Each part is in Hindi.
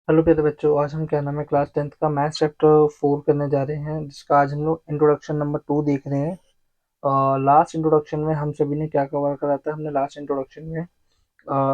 हेलो प्यारे बच्चों, आज हम क्या नाम है क्लास 10th का मैथ्स चैप्टर 4 करने जा रहे हैं, जिसका आज हम लोग इंट्रोडक्शन नंबर 2 देख रहे हैं। लास्ट इंट्रोडक्शन में हम सभी ने क्या कवर करा था? हमने लास्ट इंट्रोडक्शन में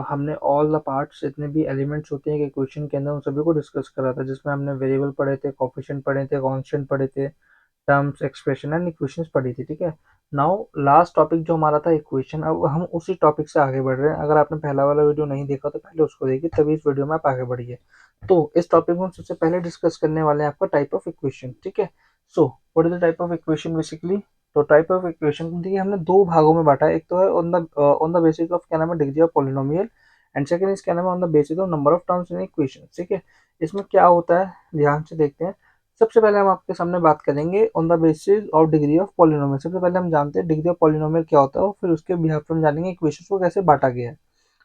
हमने ऑल द पार्ट्स, जितने भी एलिमेंट्स होते हैं इक्वेशन के अंदर, उन सभी को डिस्कस करा था, जिसमें हमने वेरिएबल पढ़े थे, कोफिशिएंट पढ़े थे, कांस्टेंट पढ़े थे, टर्म्स, एक्सप्रेशन एंड इक्वेशंस पढ़ी थी। ठीक है। नाउ लास्ट टॉपिक जो हमारा था इक्वेशन, अब हम उसी टॉपिक से आगे बढ़ रहे हैं। अगर आपने पहला वाला वीडियो नहीं देखा तो पहले उसको देखिए, तभी इस वीडियो में आप आगे बढ़िए। तो इस टॉपिक में हम सबसे पहले डिस्कस करने वाले हैं आपका टाइप ऑफ इक्वेशन। ठीक है। So what is the type of equation basically? तो टाइप ऑफ इक्वेशन देखिए, हमने दो भागों में बांटा है। एक तो है ऑन द बेसिस ऑफ क्या नाम है degree of polynomial, and second is क्या नाम है on the basis of number of terms in equation. ठीक है। इसमें क्या होता है, ध्यान से देखते हैं। सबसे पहले हम आपके सामने बात करेंगे on the basis of degree of polynomial. सबसे पहले हम जानते हैं डिग्री ऑफ पॉलिनोमियल क्या होता है, और फिर उसके बिहाफ पे हम जानेंगे इक्वेशन को कैसे बांटा गया है।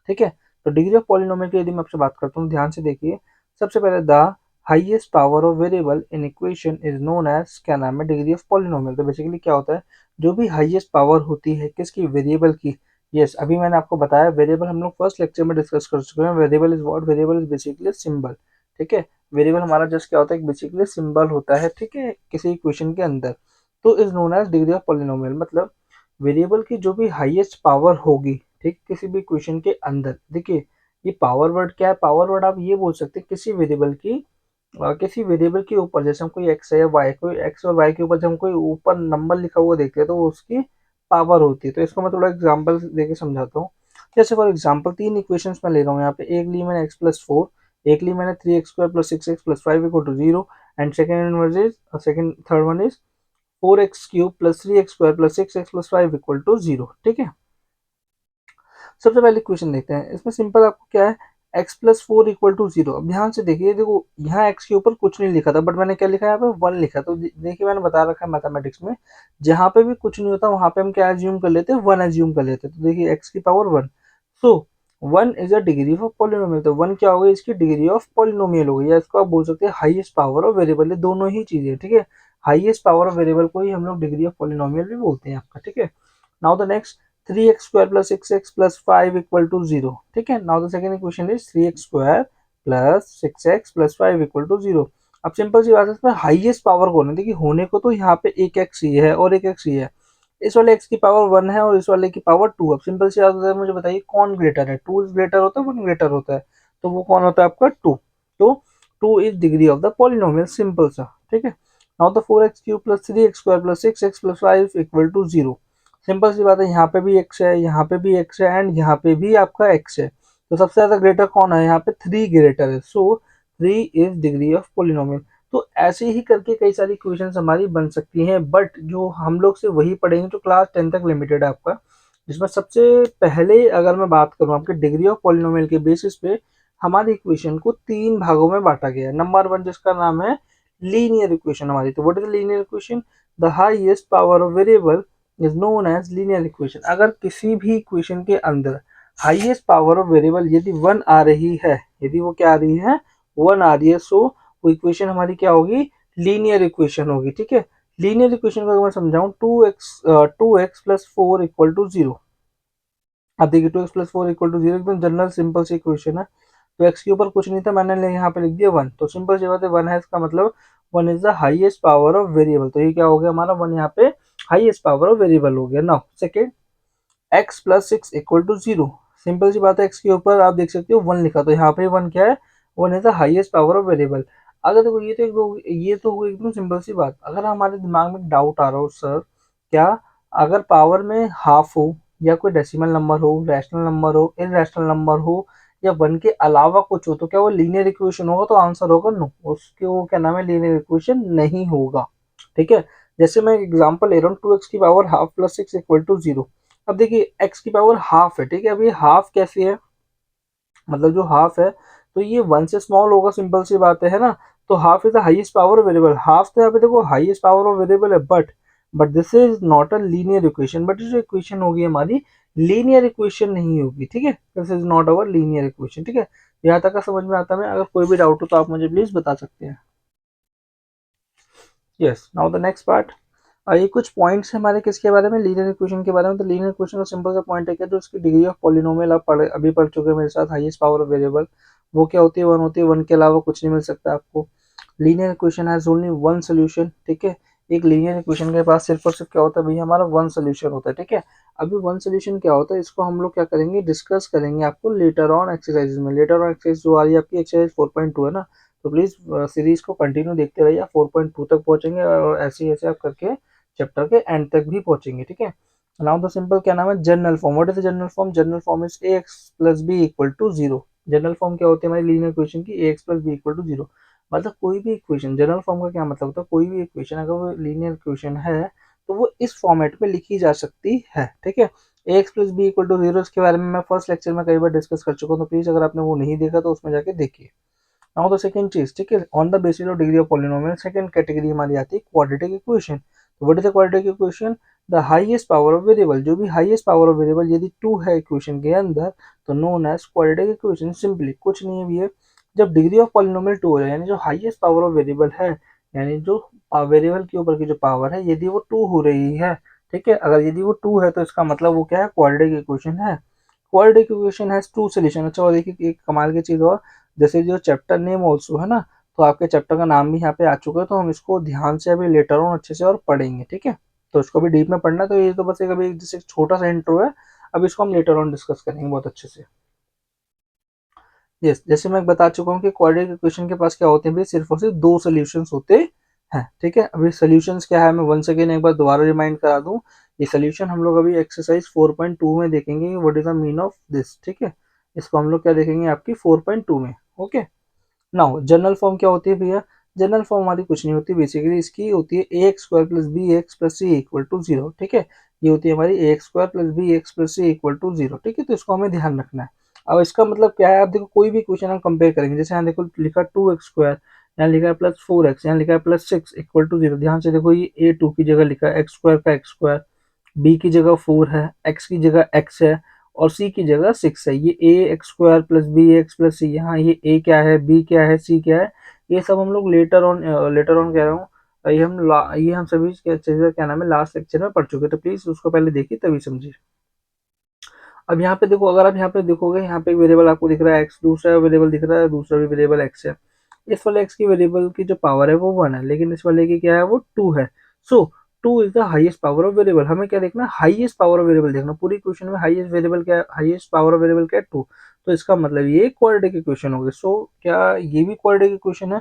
ठीक है। तो डिग्री ऑफ पॉलिनोमियल की यदि मैं आपसे बात करता हूँ, ध्यान से देखिए। सबसे पहले the highest power of variable in equation is known as क्या नाम है डिग्री ऑफ पॉलिनोमियल। तो बेसिकली क्या होता है, जो भी हाईएस्ट पावर होती है किसकी, वेरिएबल की। यस, अभी मैंने आपको बताया वेरिएबल हम लोग फर्स्ट लेक्चर में डिस्कस कर चुके हैं। Variable is what? Variable is basically symbol. ठीक है। वेरिएबल हमारा जस्ट क्या होता है, बेसिकली सिंबल होता है। ठीक है, किसी इक्वेशन के अंदर। तो is known as degree of polynomial, मतलब वेरिएबल की जो भी हाईएस्ट पावर होगी, ठीक, किसी भी इक्वेशन के अंदर। देखिए, ये पावर वर्ड क्या है? पावर वर्ड आप ये बोल सकते हैं किसी वेरिएबल की, किसी वेरिएबल के ऊपर, जैसे हम कोई एक्स है या वाई, कोई एक्स और वाई के ऊपर जब हम कोई ऊपर नंबर लिखा हुआ देखते हैं तो वो उसकी पावर होती है। तो इसको मैं थोड़ा एग्जांपल देके समझाता हूँ। जैसे फॉर एग्जांपल तीन इक्वेशंस मैं ले रहा हूँ यहाँ पे। एक ली मैंने एक्स प्लस फोर, एक ली मैंने three x square plus six x plus five equal to zero, and second third one is four x cube plus three x square plus six x plus five equal to zero. ठीक है। सबसे पहले क्वेश्चन देखते हैं। इसमें सिंपल आपको क्या है, x plus four equal to zero. अब ध्यान से देखिए, देखो यहाँ x के ऊपर कुछ नहीं लिखा था, बट मैंने क्या लिखा है यहाँ पे, वन लिखा। तो देखिए, मैंने बता रखा है मैथमेटिक्स में, जहाँ पे भी कुछ नहीं होता वहां पे हम क्या एज्यूम कर लेते हैं, वन एज्यूम कर लेते हैं। तो देखिए x की power one, so one is a degree of polynomial. तो वन क्या होगा, इसकी डिग्री ऑफ पॉलिनोमियल होगी, या इसको आप बोल सकते हैं हाईएस्ट पावर ऑफ वेरिएबल। ये दोनों ही चीजें। ठीक है। हाईएस्ट पावर ऑफ वेरिएबल को ही हम लोग डिग्री ऑफ पॉलिनोमियल भी बोलते हैं आपका। ठीक है। Now the next, three x square plus six x plus five equal to zero. ठीक है। Now the second equation is three x square plus six x plus five equal to zero. अब सिंपल सी बात है, इसमें हाईएस्ट पावर कौन है? देखिए, होने को तो यहाँ पे एक एक्स ही है और एक एक्स ही है। इस वाले एक्स की पावर वन है और इस वाले की पावर टू। अब सिंपल सी बात है, मुझे बताइए कौन ग्रेटर है? टू इज ग्रेटर होता है, वन ग्रेटर होता है? तो वो कौन होता है आपका? टू। तो two is degree of the polynomial, simple सा। ठीक है। Now the four x cube plus three x square plus six x plus five equal to zero. Simple सी बात है, यहाँ पे भी एक्स है, यहाँ पे भी एक्स है, एंड यहाँ पे भी आपका एक्स है। तो सबसे ज्यादा ग्रेटर कौन है? यहाँ पे थ्री ग्रेटर है। So three is degree of polynomial. तो ऐसे ही करके कई सारी क्वेश्चंस हमारी बन सकती हैं, बट जो हम लोग से वही पढ़ेंगे जो क्लास 10 तक लिमिटेड है आपका। जिसमें सबसे पहले अगर मैं बात करूँ आपके डिग्री ऑफ पॉलिनोमियल के बेसिस पे, हमारी इक्वेशन को तीन भागों में बांटा गया है। नंबर वन, जिसका नाम है लीनियर इक्वेशन हमारी। तो what is linear equation? The highest power of variable is known as linear equation. अगर किसी भी इक्वेशन के अंदर हाईएस्ट पावर ऑफ वेरिएबल यदि वन आ रही है, यदि वो क्या आ रही है, वन आ रही है, सो वो इक्वेशन हमारी क्या होगी, लीनियर इक्वेशन होगी। ठीक है। लीनियर इक्वेशन को अगर मैं समझाऊं, two x plus four equal to zero. अब देखिए, two x plus four equal to zero एकदम जनरल सिंपल सी इक्वेशन है। तो एक्स के ऊपर कुछ नहीं था, मैंने यहाँ पे लिख दिया वन। तो सिंपल सी बात है, वन है, इसका मतलब one is the highest power of variable. तो ये क्या हो गया हमारा, वन यहाँ पे हाईएस्ट पावर ऑफ वेरिएबल हो गया। Now second, x plus six equal to zero. Simple सी बात है, एक्स के ऊपर आप देख सकते हो वन लिखा, तो यहाँ पे वन क्या है, one is the highest power of variable. अगर देखो, ये तो हुई एकदम सिंपल सी बात। अगर हमारे दिमाग में डाउट आ रहा हो, सर क्या अगर पावर में हाफ हो, या कोई डेसिमल नंबर हो, रैशनल नंबर हो, इरेशनल नंबर हो, या वन के अलावा कुछ हो, तो क्या वो लीनियर इक्वेशन होगा? तो आंसर होगा नो, उसके वो क्या नाम है, लीनियर इक्वेशन नहीं होगा। ठीक है। जैसे मैं एग्जांपल ले रहा हूँ, टू एक्स की power half plus six equal to zero. अब देखिए, एक्स की पावर हाफ है, ठीक है। अब ये हाफ कैसे है, मतलब जो हाफ है, तो ये वन से स्मॉल होगा, सिंपल सी बात है ना। तो half is the highest power of variable. Half तो यहाँ पे देखो हाईएस्ट पावर ऑफ वेरिएबल है, but this is not a linear equation. But जो इक्वेशन होगी हमारी, लीनियर इक्वेशन नहीं होगी। ठीक है। This is not our linear equation. ठीक है। यहाँ तक का समझ में आता है? अगर कोई भी डाउट हो तो आप मुझे प्लीज बता सकते हैं। Yes, now the next part. ये कुछ पॉइंट्स हैं हमारे किसके बारे में, लीनियर इक्वेशन के बारे में। तो लीनियर इक्वेशन का सिंपल सा पॉइंट है कि जो उसकी डिग्री ऑफ पॉलिनोमियल आप अभी पढ़ चुके हैं मेरे साथ, हाईएस्ट पावर ऑफ वेरिएबल, वो क्या होती है, 1 होती है, 1 के अलावा कुछ नहीं मिल सकता आपको। Linear equation has only one solution, ठीक है। एक लीनियर इक्वेशन के पास सिर्फ और सिर्फ क्या होता है भैया, हमारा वन सोल्यूशन होता है, ठीक है। अभी वन सोल्यूशन क्या होता है, इसको हम लोग क्या करेंगे, डिस्कस करेंगे आपको लेटर ऑन एक्सरसाइज में। लेटर ऑन एक्सरसाइज जो आ रही है आपकी एक्सरसाइज 4.2 है ना, तो प्लीज सीरीज को कंटिन्यू देखते रहिए, 4.2 तक पहुंचेंगे और ऐसे ही ऐसे आप करके चैप्टर के एंड तक भी पहुंचेंगे, ठीक है। नाउ द सिंपल क्या नाम है, general form. What is the general form? General form is a x plus b equal to zero. General form क्या होती है हमारी लीनियर इक्वेशन की, a x plus b equal to zero. मतलब कोई भी इक्वेशन, जनरल फॉर्म का क्या मतलब होता है, कोई भी इक्वेशन अगर वो लीनियर इक्वेशन है तो वो इस फॉर्मेट में लिखी जा सकती है, ठीक है। A x plus b equal to zero, इसके बारे में मैं फर्स्ट लेक्चर में कई बार डिस्कस कर चुका हूँ, तो प्लीज अगर आपने वो नहीं देखा तो उसमें जाके देखिए। नाउ द सेकंड चीज, ठीक है, on the basis of degree of polynomial, second category हमारी आती है क्वाड्रेटिक इक्वेशन। तो what is the quadratic equation? The highest power of variable, जो भी हाईएस्ट पावर ऑफ वेरिएबल यदि 2 है इक्वेशन के अंदर तो known as quadratic equation. Simply कुछ नहीं है भैया, जब डिग्री ऑफ पॉलिनोमियल 2 है, यानी जो हाईएस्ट पावर ऑफ वेरिएबल है, यानी जो वेरिएबल के ऊपर की जो पावर है यदि वो 2 हो रही है, ठीक है, अगर यदि वो 2 है तो इसका मतलब वो क्या है, क्वाड्रेटिक इक्वेशन है। Quadratic equation has two solution. अच्छा, और देखिए एक कमाल की चीज और, जैसे जो चैप्टर नेम ऑल्सो है ना, तो आपके चैप्टर का नाम भी यहाँ पे आ चुका है, तो हम इसको ध्यान से अभी लेटर ऑन अच्छे से और पढ़ेंगे, ठीक है। तो इसको भी डीप में पढ़ना है, तो ये तो बस एक अभी जैसे एक छोटा सा इंट्रो है, अब इसको हम लेटर ऑन डिस्कस करेंगे बहुत अच्छे से। यस, जैसे मैं बता चुका हूँ कि क्वाड्रेटिक इक्वेशन के पास क्या होते हैं भाई, सिर्फ और सिर्फ दो सोल्यूशंस होते हैं, ठीक है। अभी सोल्यूशंस क्या है, मैं वंस अगेन एक बार दोबारा रिमाइंड करा दूं। ये सोल्यूशन हम लोग अभी एक्सरसाइज 4.2 में देखेंगे, what is the mean of this, ठीक है। इसको हम लोग क्या देखेंगे आपकी 4.2 में, ओके। नाउ जनरल फॉर्म क्या होती है भैया, जनरल फॉर्म हमारी कुछ नहीं होती, बेसिकली इसकी होती है a x square plus b x plus c equal to zero, ठीक है। ये होती है हमारी a x square plus b x plus c equal to zero, ठीक है। तो इसको हमें ध्यान रखना है। अब इसका मतलब क्या है, आप देखो कोई भी क्वेश्चन हम कंपेयर करेंगे, जैसे यहाँ देखो लिखा 2x स्क्वायर, यहाँ लिखा है +4x, यहाँ लिखा है +6 इक्वल टू जीरो। ध्यान से देखो, ये a2 की जगह लिखा है एक्स स्क्वायर का एक्स स्क्वायर, बी की जगह 4 है, एक्स की जगह एक्स है, और सी की जगह 6 है। ये a x square plus b x plus c, यहाँ ये ए क्या है, बी क्या है, सी क्या है, ये सब हम लोग लेटर ऑन कह रहा हूँ, ये हम सभी चीजें क्या नाम है लास्ट लेक्चर में पढ़ चुके, तो प्लीज उसको पहले देखिए तभी समझिए। अब यहाँ पे देखो, अगर आप यहाँ पे देखोगे, यहाँ पे वेरिएबल आपको दिख रहा है एक्स, दूसरा वेरिएबल दिख रहा है, दूसरा भी वेरिएबल एक्स है। इस वाले एक्स की वेरिएबल की जो पावर है वो 1 है, लेकिन इस वाले की क्या है, वो 2 है। सो 2 is the highest power of variable. हमें क्या देखना है, हाईएस्ट पावर ऑफ वेरिएबल देखना। पूरी क्वेश्चन में हाईएस्ट वेरिएबल क्या है, हाईएस्ट पावर ऑफ वेरिएबल क्या है, 2। तो इसका मतलब ये क्वाड्रेटिक इक्वेशन होगी। सो क्या ये भी क्वाड्रेटिक इक्वेशन है?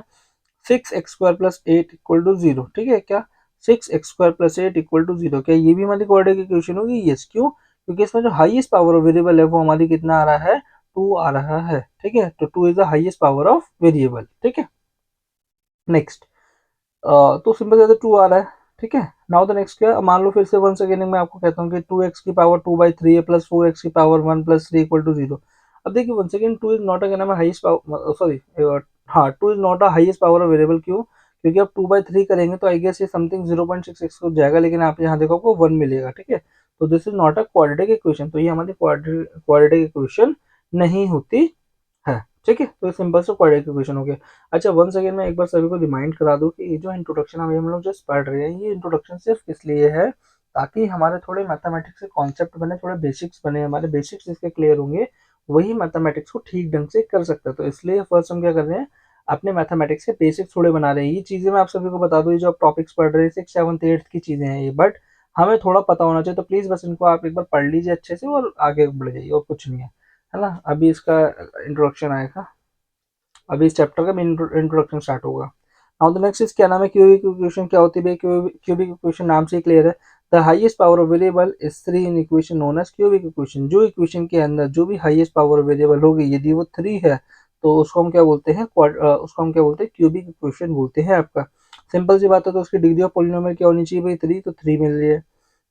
6x² + 8 इक्वल टू जीरो, ठीक है क्या, 6x² + 8 इक्वल टू जीरो, क्या ये भी हमारी क्वाड्रेटिक इक्वेशन होगी? यस, क्यों? क्योंकि इसमें जो हाईएस्ट पावर ऑफ वेरिएबल है वो हमारी कितना आ रहा है, 2 आ रहा है, ठीक है। तो 2 is the highest power of variable, ठीक है। नेक्स्ट, तो सिंपल ज्यादा 2 आ रहा है, ठीक है। नाउ द नेक्स्ट क्या, मान लो फिर से वंस अगेन मैं आपको कहता हूँ कि 2x की पावर 2/3 है प्लस 4x की पावर 1 + 3 इक्वल टू जीरो। अब देखिए once again 2 is not a क्या नाम है हाईएस्ट पावर, सॉरी, हाँ 2 is not a highest power of variable, क्यों? क्योंकि आप 2/3 करेंगे तो आई गेस ये समथिंग 0.66 हो जाएगा, लेकिन आप यहाँ देखो आपको 1 मिलेगा, ठीक है। तो this is not a quadratic equation, तो ये हमारी क्वाड्रेटिक इक्वेशन नहीं होती है, ठीक है। तो सिंपल से क्वाड्रेटिक इक्वेशन हो गया। अच्छा, वंस अगेन मैं एक बार सभी को रिमाइंड करा दूं कि ये जो इंट्रोडक्शन अभी हम लोग जस्ट पढ़ रहे हैं, ये इंट्रोडक्शन सिर्फ इसलिए है ताकि हमारे थोड़े मैथमेटिक्स के कॉन्सेप्ट बने, थोड़े बेसिक्स बने, हमारे बेसिक्स जिसके क्लियर होंगे वही मैथमेटिक्स को ठीक ढंग से कर सकता है। तो इसलिए फर्स्ट हम क्या कर रहे हैं, अपने मैथमेटिक्स के बेसिक्स थोड़े बना रहे हैं। ये चीजें मैं आप सभी को बता दूं, ये जो आप टॉपिक्स पढ़ रहे हैं 6th 7th 8th की चीजें हैं ये, बट हमें थोड़ा पता होना चाहिए। तो प्लीज बस इनको आप एक बार पढ़ लीजिए अच्छे से और आगे बढ़ जाइए, और कुछ नहीं है ना। अभी इसका इंट्रोडक्शन आएगा, अभी इस चैप्टर का मेन इंट्रोडक्शन स्टार्ट होगा। नाउ द नेक्स्ट इज क्या नाम है, क्यूबिक इक्वेशन क्या होती है? क्यूबिक इक्वेशन नाम से क्लियर है, the highest power of variable is 3 in equation known as cubic equation. जो इक्वेशन के अंदर जो भी हाईएस्ट पावर ऑफ वेरिएबल होगी यदि वो 3 है तो उसको हम क्या बोलते हैं, उसको हम क्या बोलते हैं, क्यूबिक इक्वेशन बोलते हैं आपका। सिंपल सी बात है, तो उसकी डिग्री ऑफ पॉलिनोमियल क्या होनी चाहिए भाई, 3, तो 3 मिल रही है।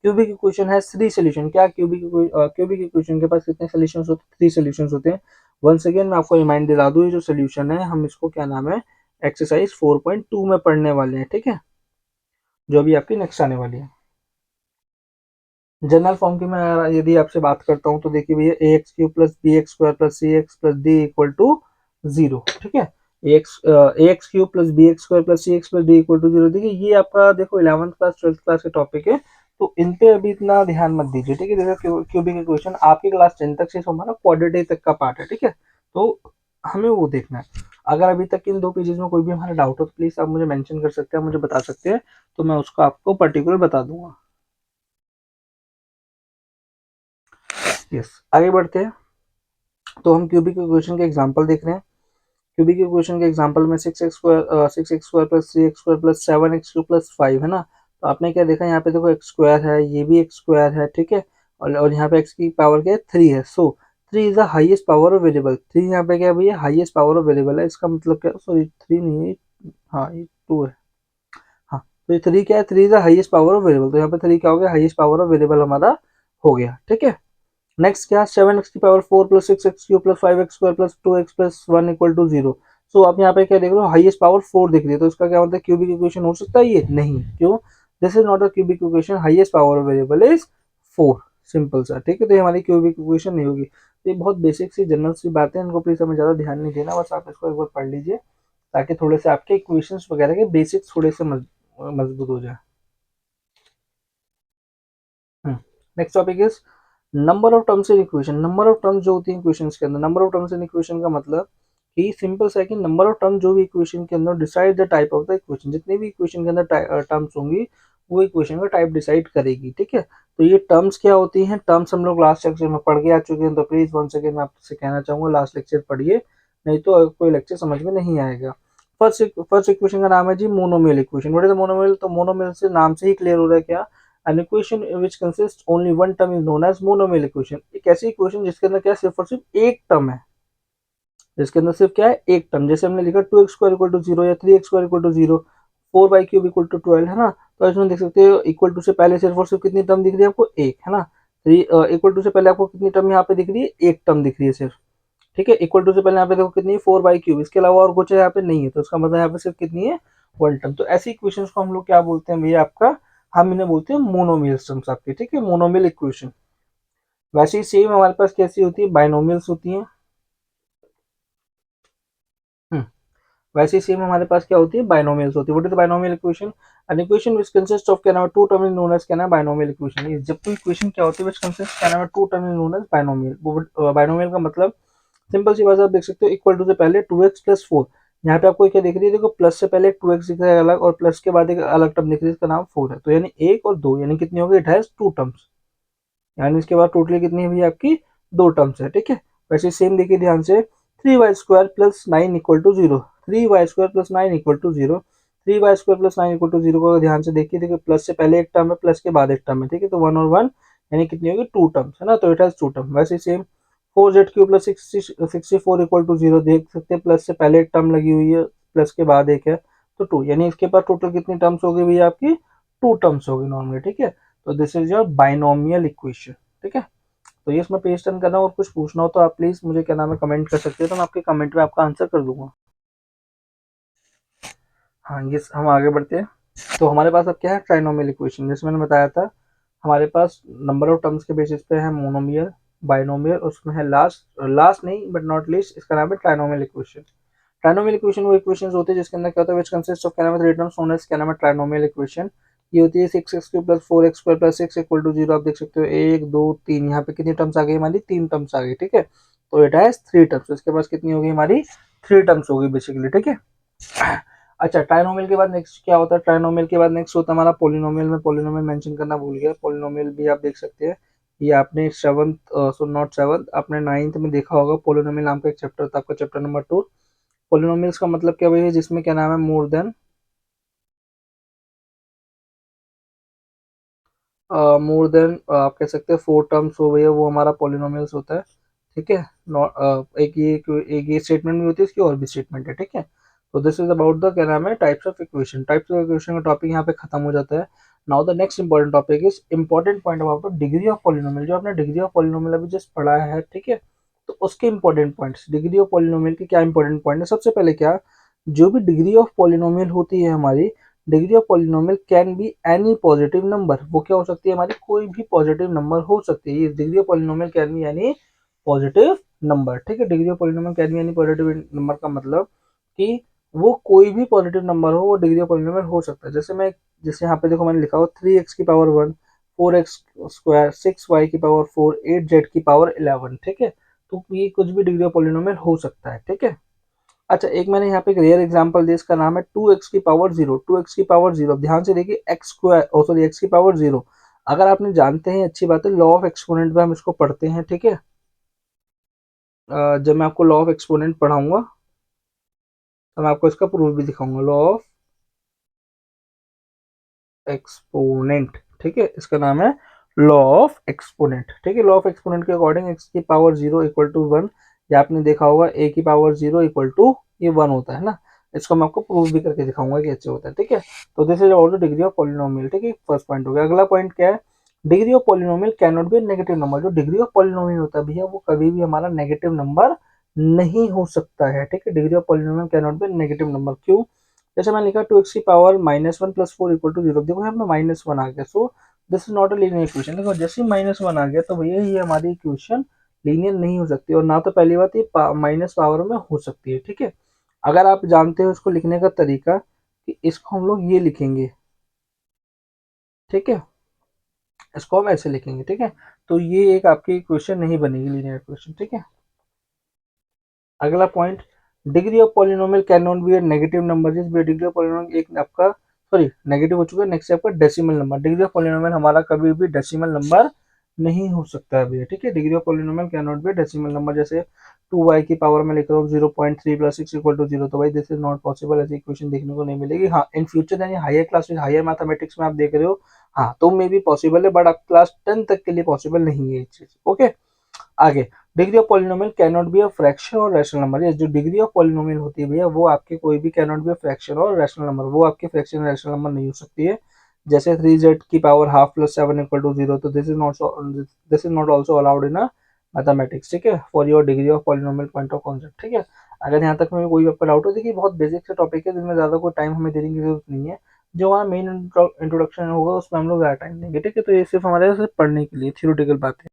क्यूबिक इक्वेशन है 3 सोल्यूशन। क्या क्यूबिक इक्वेशन के पास कितने सोल्यूशंस होते हैं? 3 सोल्यूशंस होते हैं। वंस अगेन मैं आपको रिमाइंड दिला दूं, ये जो सोल्यूशन है हम इसको क्या नाम है, एक्सरसाइज 4.2 में पढ़ने वाले हैं, ठीक है, जो अभी आपकी नेक्स्ट आने वाली है। जनरल फॉर्म की मैं यदि आपसे बात करता हूँ तो देखिए भैया, a x cube plus b x square plus c x plus d equal to zero, ठीक है। A x cube plus b x square plus c x plus d equal to zero. देखिए ये आपका देखो 11th क्लास 12th क्लास के टॉपिक है, तो इन पे अभी इतना ध्यान मत दीजिए, ठीक है। जैसे क्यूबिक इक्वेशन आपकी क्लास 10 तक से हमारा क्वाड्रेटिक तक का पार्ट है, ठीक है। तो हमें वो देखना है। अगर अभी तक इन 2 पेजेज़ में कोई भी हमारा डाउट हो तो प्लीज़ आप मुझे मेंशन कर सकते हैं, मुझे बता सकते हैं, तो मैं उसको आपको पर्टिकुलर बता दूँगा। यस, आगे बढ़ते हैं। तो हम क्यूबिक इक्वेशन के एग्जांपल देख रहे हैं। क्यूबिक इक्वेशन के एग्जांपल में 6x² plus 3x² plus 7x³ plus 5 है ना। तो आपने क्या देखा, यहाँ पे देखो एक्स स्क्वायर है, ये भी एक्स स्क्वायर है, ठीक है। और यहाँ पे एक्स की पावर क्या है, 3 है। सो 3 is the highest power of variable. 3 यहाँ पे क्या है भैया, हाईएस्ट पावर ऑफ वेरिएबल है। इसका मतलब क्या, सॉरी 3 नहीं है, हाँ ये 2 है। हाँ, तो ये 3 क्या है, 3 is the highest power of variable. तो यहाँ पे 3 क्या हो गया, हाईएस्ट पावर ऑफ वेरिएबल हमारा हो गया, ठीक है। नेक्स्ट क्या, 7x की power 4 plus 6x³ plus 5x² plus 2x plus 1 equal to 0। So आप यहाँ पे क्या देख रहे हो, हाईएस्ट पावर 4 दिख रही है। तो इसका क्या मतलब, क्यूबिक इक्वेशन हो सकता है ये? नहीं, क्यों? This is not a cubic equation, highest power of variable is 4। Simple सा, ठीक है। तो ये हमारी क्यूबिक इक्वेशन नहीं होगी। तो ये बहुत बेसिक सी जनरल सी बातें हैं, इनको प्लीज हमें ज़्यादा ध्यान नहीं देना, बस आप इसको एक बार पढ़ लीजिए ताकि थोड़े से आपके इक्वेशंस वगैरह के बेसिक्स थोड़े से मजबूत हो जाए। Next topic is number of terms in equation. Number of terms जो होती है इक्वेशंस के अंदर, number of terms in equation का मतलब कि सिंपल सा है कि नंबर ऑफ टर्म जो भी इक्वेशन के अंदर decide the type of the equation. जितनी भी इक्वेशन के अंदर टर्म्स होंगी वो इक्वेशन का टाइप डिसाइड करेगी, ठीक है। तो ये टर्म्स क्या होती हैं, टर्म्स हम लोग लास्ट लेक्चर में पढ़ के आ चुके हैं, तो प्लीज वंस अगेन मैं आपसे कहना चाहूंगा लास्ट लेक्चर पढ़िए, नहीं तो कोई लेक्चर समझ में नहीं आएगा। फर्स्ट इक्वेशन का नाम है जी monomial equation. What is the monomial? तो मोनोमियल से नाम से ही क्लियर हो रहा है क्या, an equation which consist only one term is known as monomial equation. एक ऐसी इक्वेशन जिसके अंदर क्या सिर्फ और सिर्फ एक टर्म है, जिसके अंदर सिर्फ क्या है, एक टर्म। जैसे हमने लिखा 2x² इक्वल टू 0 या 3x² equal to 0, 4y³ equal to 12 है ना। तो इसमें देख सकते हो इक्वल टू से पहले सिर्फ और सिर्फ कितनी टर्म दिख रही है आपको, एक है ना। थ्री इक्वल टू से पहले आपको कितनी टर्म यहाँ पे दिख रही है, एक टर्म दिख रही है सिर्फ, ठीक है। इक्वल टू से पहले यहाँ पे देखो कितनी है, 4y³। इसके अलावा और कुछ यहाँ पे नहीं है, तो इसका मतलब यहाँ पे सिर्फ कितनी है, वन टर्म। तो ऐसी इक्वेशंस को हम लोग क्या बोलते हैं भैया, आपका हम इन्हें बोलते हैं मोनोमियल टर्म्स आपके, ठीक है, मोनोमियल इक्वेशन। वैसे ही सेम हमारे पास कैसी होती है, बाइनोमियल्स होती हैं। हम्म, वैसे ही सेम हमारे पास क्या होती है, बाइनोमियल्स होती है। What is the binomial equation? An equation which consist of क्या नाम है, two term is known as क्या नाम है, बाइनोमियल इक्वेशन। ये जब कोई इक्वेशन क्या होती है व्हिच कंसिस्ट क्या नाम है, two term is known as binomial. Binomial का मतलब सिंपल सी बात आप देख सकते हो, इक्वल टू से पहले 2x प्लस 4। यहाँ पे आपको क्या दिख रही है, देखो प्लस से पहले 2x दिख रहा है अलग, और प्लस के बाद एक अलग टर्म दिख रही है, इसका नाम 4 है। तो यानी एक और दो, यानी कितनी हो गई, इट हैज टू टर्म्स। यानी इसके बाद टोटली कितनी है भैया आपकी, दो टर्म्स है, ठीक है। वैसे सेम देखिए ध्यान से, 3y² plus 9 equal to 0, 3y² plus 9 equal to 0, 3y² plus 9 equal to 0 को ध्यान से देखिए, देखिए प्लस से पहले एक टर्म है, प्लस के बाद एक टर्म है, ठीक है। तो वन और वन यानी कितनी होगी, टू टर्म्स है ना, तो इट हैज टू टर्म। वैसे same 4z³ plus 64 equal to 0, देख सकते हैं प्लस से पहले एक टर्म लगी हुई है, प्लस के बाद एक है, तो टू। यानी इसके पास टोटल कितनी टर्म्स हो गई भैया आपकी, टू टर्म्स होगी नॉर्मली, ठीक है। तो this is your binomial equation, ठीक है। तो ये इसमें पेज टर्न करना और कुछ पूछना हो तो आप प्लीज मुझे क्या नाम है कमेंट कर सकते हैं, तो मैं आपके कमेंट में आपका आंसर कर दूंगा। हाँ ये हम आगे बढ़ते हैं। तो हमारे पास अब क्या है, ट्राइनोमियल इक्वेशन। जैसे मैंने बताया था, हमारे पास नंबर ऑफ टर्म्स के बेसिस पे है मोनोमियल, बाइनोमियल, और उसमें है लास्ट लास्ट नहीं बट नॉट लीस्ट, इसका नाम है ट्राइनोमियल इक्वेशन। ट्राइनोमियल इक्वेशन वो इक्वेशंस होते हैं जिसके अंदर क्या होता है, विच कंसिस्ट ऑफ क्या नाम है, थ्री टर्म्स नोन एज क्या नाम है, ट्राइनोमियल इक्वेशन। ये होती है 6x³ plus 4x² plus 6 equal to 0। आप देख सकते हो एक दो तीन, यहाँ पे कितनी टर्म्स आ गई हमारी, तीन टर्म्स आ गई, ठीक है। तो इट हैज थ्री टर्म्स। इसके पास कितनी होगी हमारी, थ्री टर्म्स होगी बेसिकली, ठीक है। अच्छा, ट्राइनोमियल के बाद नेक्स्ट क्या होता है, ट्राइनोमियल के बाद नेक्स्ट होता है हमारा पोलिनोमियल। में पोलिनोमियल मेंशन करना भूल गया, पोलिनोमियल भी आप देख सकते हैं। ये आपने सेवंथ, सो नॉट सेवंथ, आपने नाइन्थ में देखा होगा, पोलिनोमियल नाम का एक चैप्टर था आपका, चैप्टर नंबर 2। पोलिनोमियल्स का मतलब क्या भैया, जिसमें क्या नाम है, मोर देन आप कह सकते हैं फोर टर्म्स हो गए, वो हमारा पोलिनोमियल्स होता है, ठीक है। एक ये स्टेटमेंट भी होती है, इसकी और भी स्टेटमेंट है, ठीक है। तो दिस इज अबाउट द क्या नाम है, types of equation. Types of equation का टॉपिक यहाँ पे खत्म हो जाता है। Now the next important topic is important point about degree of polynomial. जो आपने डिग्री ऑफ पोलिनोमियल अभी जस्ट पढ़ा है, ठीक है, तो उसके important points, degree of polynomial के क्या इंपॉर्टेंट पॉइंट है। सबसे पहले क्या, जो भी डिग्री ऑफ पोलिनोमियल होती है हमारी, degree of polynomial can be any positive number. वो क्या हो सकती है हमारी, कोई भी पॉजिटिव नंबर हो सकती है। Degree of polynomial can be any positive number, ठीक है। Degree of polynomial can be any positive number का मतलब कि वो कोई भी पॉजिटिव नंबर हो, वो डिग्री ऑफ पॉलिनोमियल हो सकता है। जैसे यहाँ पे देखो मैंने लिखा हो 3x की पावर 1, 4x स्क्वायर, 6y की पावर 4, 8z की पावर 11, ठीक है। तो ये कुछ भी डिग्री ऑफ पॉलिनोमियल हो सकता है, ठीक है। अच्छा, एक मैंने यहाँ पे एक रेयर एग्जांपल दिया, इसका नाम है 2x की पावर 0, 2x की पावर 0। ध्यान से देखिए, एक्स स्क्वायर सॉरी एक्स की पावर 0, अगर आपने जानते हैं अच्छी बात है, लॉ ऑफ एक्सपोनेंट में हम इसको पढ़ते हैं, ठीक है। जब मैं आपको लॉ ऑफ एक्सपोनेंट पढ़ाऊंगा तो मैं आपको इसका प्रूफ भी दिखाऊंगा, लॉ ऑफ एक्सपोनेंट, ठीक है, इसका नाम है लॉ ऑफ एक्सपोनेंट, ठीक है। लॉ ऑफ एक्सपोनेंट के अकॉर्डिंग एक्स की पावर 0 इक्वल टू 1, या आपने देखा होगा ए की पावर 0 इक्वल टू ये 1 होता है ना। इसको मैं आपको प्रूफ भी करके दिखाऊंगा कि अच्छे होता है, ठीक है। तो this is also degree of polynomial, ठीक है, फर्स्ट पॉइंट हो गया। अगला पॉइंट क्या है, degree of polynomial can not B negative number. जो डिग्री ऑफ पॉलिनोमियल होता है भैया, वो कभी भी हमारा नेगेटिव नंबर नहीं हो सकता है, ठीक है। Degree of polynomial can not B negative number, क्यों? जैसे मैंने लिखा 2x की पावर -1 + 4 इक्वल टू 0, देखो यहाँ पे -1 आ गया, so this is not a linear equation. देखो जैसे ही -1 आ गया तो भैया ये हमारी इक्वेशन लीनियर नहीं हो सकती, और ना तो पहली बात ये माइनस पावर में हो सकती है, ठीक है। अगर आप जानते हो इसको लिखने का तरीका, कि इसको हम लोग ये लिखेंगे, ठीक है, इसको हम ऐसे लिखेंगे, ठीक है। तो ये एक आपकी इक्वेशन नहीं बनेगी लीनियर इक्वेशन, ठीक है। अगला point, degree of polynomial can not be a negative number. जिस भी डिग्री ऑफ पॉलिनोमियल एक आपका सॉरी नेगेटिव हो चुका है, नेक्स्ट आपका decimal number. Degree of polynomial हमारा कभी भी डेसिमल नंबर नहीं हो सकता है भैया, ठीक है। Degree of polynomial can not B decimal number. जैसे 2y की पावर में लिख रहा हूँ 0.3 + 6 इक्वल टू 0, तो भाई दिस इज नॉट पॉसिबल, ऐसी इक्वेशन देखने को नहीं मिलेगी। हाँ, इन फ्यूचर यानी हायर क्लास में, हायर मैथमेटिक्स में आप देख रहे हो, हाँ तो मे भी पॉसिबल है, बट आप क्लास 10 तक के लिए पॉसिबल नहीं है ये चीज, ओके। आगे, degree of polynomial can not be a fraction और रैशनल नंबर। ये जो डिग्री ऑफ पॉलिनोमियल होती है भैया, वो आपके कोई भी can not be a fraction और रैशनल नंबर, वो आपके फ्रैक्शन और रैशनल नंबर नहीं हो सकती है। जैसे 3z की पावर हाफ + 7 इक्वल टू 0, तो this is not also allowed in mathematics, ठीक है, for your degree of polynomial point of concept, ठीक है। अगर यहाँ तक में कोई आपका डाउट हो, देखिए बहुत बेसिक से टॉपिक है, जिसमें ज्यादा कोई टाइम हमें देने की जरूरत नहीं है। जो हमारा मेन इंट्रोडक्शन होगा उसमें हम लोग ज्यादा टाइम देंगे, ठीक है। तो ये सिर्फ हमारे सिर्फ पढ़ने के लिए थ्योरेटिकल बात है।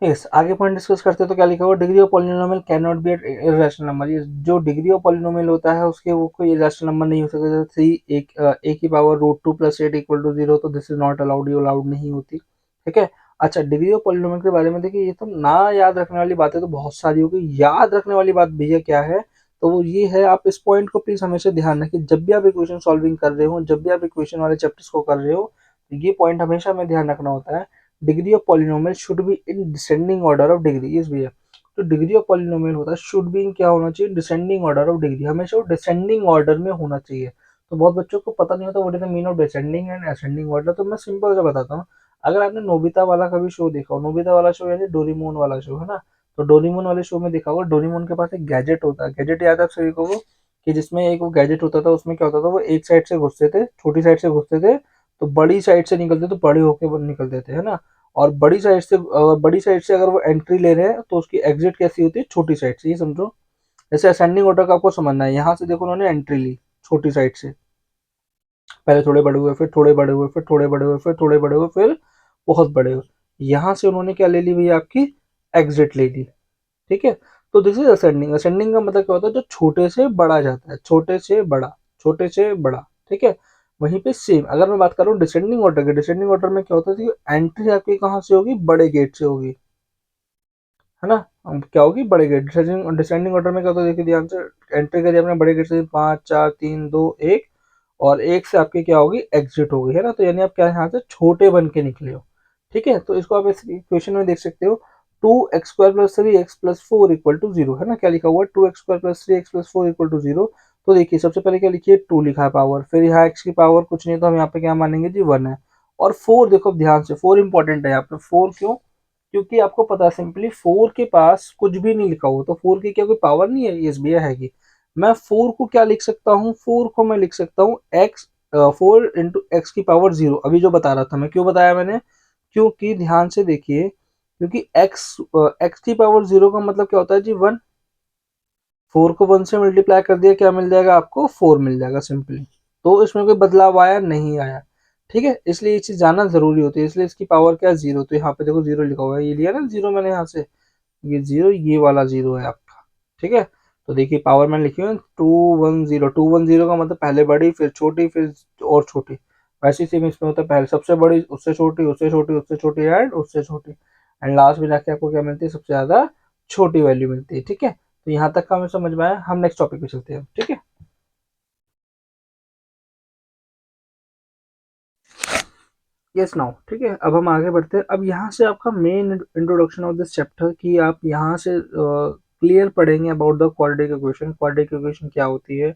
यस, आगे पॉइंट डिस्कस करते हैं, तो क्या लिखा हुआ, degree of polynomial can not B irrational number. ये जो डिग्री ऑफ पॉलिनोमियल होता है उसके वो कोई इरेशनल नंबर नहीं हो सकता। जैसे 3 ए की पावर √2 + 8 इक्वल टू 0, तो दिस इज नॉट अलाउड, ये अलाउड नहीं होती, ठीक है। अच्छा, डिग्री ऑफ पॉलिनोमियल के बारे में देखिए, ये तो ना याद रखने वाली बातें तो बहुत सारी होगी। याद रखने वाली बात भैया क्या है, तो वो ये है, आप इस पॉइंट को प्लीज हमेशा ध्यान रखें, जब भी आप इक्वेशन सॉल्विंग कर रहे हो, जब भी आप इक्वेशन वाले चैप्टर्स को कर रहे हो, ये पॉइंट हमेशा हमें ध्यान रखना होता है। Degree of polynomial should be in descending order of degree, yes भैया। तो डिग्री ऑफ पॉलिनोमियल होता है शुड बी इन क्या होना चाहिए, डिसेंडिंग ऑर्डर ऑफ डिग्री, हमेशा वो डिसेंडिंग ऑर्डर में होना चाहिए। तो बहुत बच्चों को पता नहीं होता what is the mean of descending and ascending order. तो मैं सिंपल सा बताता हूँ, अगर आपने नोबिता वाला कभी शो देखा हो, नोबिता वाला शो यानी डोरेमोन वाला शो, है ना। तो डोरेमोन वाले शो में देखा होगा, डोरेमोन के पास एक गैजेट होता है, गैजेट याद है आप सभी को वो, कि जिसमें एक वो गैजेट होता था, उसमें क्या होता था, वो एक साइड से घुसते थे, छोटी साइड से घुसते थे, तो बड़ी साइड से निकलते, तो बड़े होके वो निकलते थे, है ना। और बड़ी साइड से अगर वो एंट्री ले रहे हैं तो उसकी एग्जिट कैसी होती है, छोटी साइड से, ये समझो। जैसे असेंडिंग ऑर्डर का आपको समझना है, यहाँ से देखो उन्होंने एंट्री ली छोटी साइड से, पहले थोड़े बड़े हुए, फिर थोड़े बड़े हुए, फिर थोड़े बड़े हुए, फिर थोड़े बड़े हुए, फिर बहुत बड़े हुए। यहाँ से उन्होंने क्या ले ली भैया, आपकी एग्जिट ले ली, ठीक है। तो दिस इज असेंडिंग। असेंडिंग का मतलब क्या होता है, जो छोटे से बड़ा जाता है, छोटे से बड़ा, छोटे से बड़ा, ठीक है। वहीं पे सेम अगर मैं बात कर रहा हूँ डिसेंडिंग ऑर्डर की, डिसेंडिंग ऑर्डर में क्या होता है, एंट्री आपकी कहाँ से होगी, बड़े गेट से होगी, है ना। क्या होगी, बड़े गेट। डिसेंडिंग डिसेंडिंग ऑर्डर में क्या होता है, देखिए ध्यान से, एंट्री करिए आपने बड़े गेट से, 5 4 3 2 1, और एक से आपकी क्या होगी, एग्जिट होगी, है ना। तो यानी आप क्या यहाँ से छोटे बन के निकले हो, ठीक है। तो इसको आप इस इक्वेशन में देख सकते हो, 2x² + 3x + 4 इक्वल टू 0, है ना। क्या लिखा हुआ है, 2x² + 3x + 4 इक्वल टू 0। तो देखिए सबसे पहले क्या लिखिए, 2 लिखा है पावर, फिर यहाँ x की पावर कुछ नहीं, तो हम यहाँ पे क्या मानेंगे जी, 1 है। और 4 देखो ध्यान से, 4 इंपॉर्टेंट है यहाँ पे। 4 क्यों, क्योंकि आपको पता है सिंपली 4 के पास कुछ भी नहीं लिखा हुआ, तो 4 की क्या कोई पावर नहीं है, यस भैया है। मैं 4 को क्या लिख सकता हूँ, 4 को मैं लिख सकता हूँ एक्स, 4 इंटू एक्स की पावर 0, अभी जो बता रहा था मैं, क्यों बताया मैंने, क्योंकि ध्यान से देखिए, क्योंकि एक्स की पावर 0 का मतलब क्या होता है जी, 1। 4 को 1 से मल्टीप्लाई कर दिया, क्या मिल जाएगा आपको, 4 मिल जाएगा सिंपली। तो इसमें कोई बदलाव आया नहीं आया, ठीक है। इसलिए ये चीज जानना जरूरी होती है, इसलिए इसकी पावर क्या है, 0। तो यहाँ पे देखो 0 लिखा हुआ है, ये लिया ना 0 मैंने यहाँ से, ये 0, ये वाला 0 है आपका, ठीक है। तो देखिए पावर मैंने लिखी है 210, 210 का मतलब पहले बड़ी, फिर छोटी, फिर और छोटी। वैसे सेम इसमें होता है, पहले सबसे बड़ी, उससे छोटी, उससे छोटी, उससे छोटी, एंड उससे छोटी। एंड लास्ट में जाके आपको क्या मिलती है, सबसे ज्यादा छोटी वैल्यू मिलती है। ठीक है, तो यहाँ तक का हमें समझ में आया। हम नेक्स्ट टॉपिक पे चलते हैं। ठीक है, यस नाउ। ठीक है, अब हम आगे बढ़ते हैं। अब यहाँ से आपका main introduction of this chapter की आप यहाँ से क्लियर पढ़ेंगे about the quadratic equation. Quadratic equation क्या होती है,